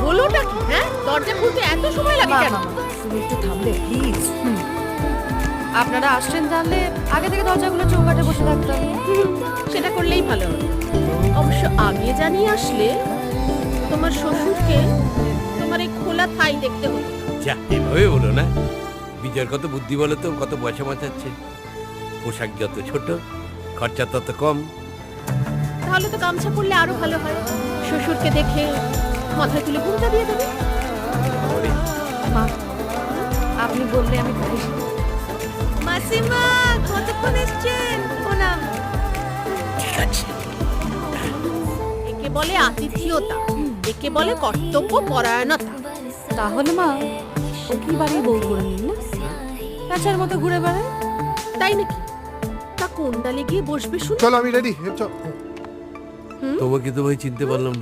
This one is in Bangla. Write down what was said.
হলোটা কি? হ্যাঁ, দরজা খুলতে এত সময় লাগে কেন? তুমি একটু থামবে প্লিজ। আপনারা আসছেন জানলে আগে থেকে দরজাগুলো চৌকাঠে বসে থাকতাম। সেটা করলেই ভালো হতো। অবশ্য আগে জানিয়ে আসলে তোমার শ্বশুরকে তোমার এই খোলা থাই দেখতে হতো। যা, এভাবে বলো না। বিজয়ের কত বুদ্ধি বলো তো, কত পয়সা বাঁচাচ্ছে। পোশাক যত ছোট, খরচা তত কম। তাহলে তো গামছা পরলে আরো ভালো হয়। শ্বশুরকে দেখে মাথায় তুলে ঘুমটা দিয়ে দেবে। ওরে, মা, আপনি বললে আমি খুশি। মাসিমা কতক্ষণ এসছেন? প্রণাম। ঠিক আছে। একে বলে আতিথেয়তা, একে বলে কর্তব্য পরায়ণতা। তাহলে মা, ও কি বাড়ি বউ করে নিন না, প্যাঁচার মতো ঘুরে বেড়ায়। তাই নাকি? তা কোন ডালে গিয়ে বসবে শুন। চলো আমি রেডি। তোমাকে তো ভাই চিনতে পারলাম না।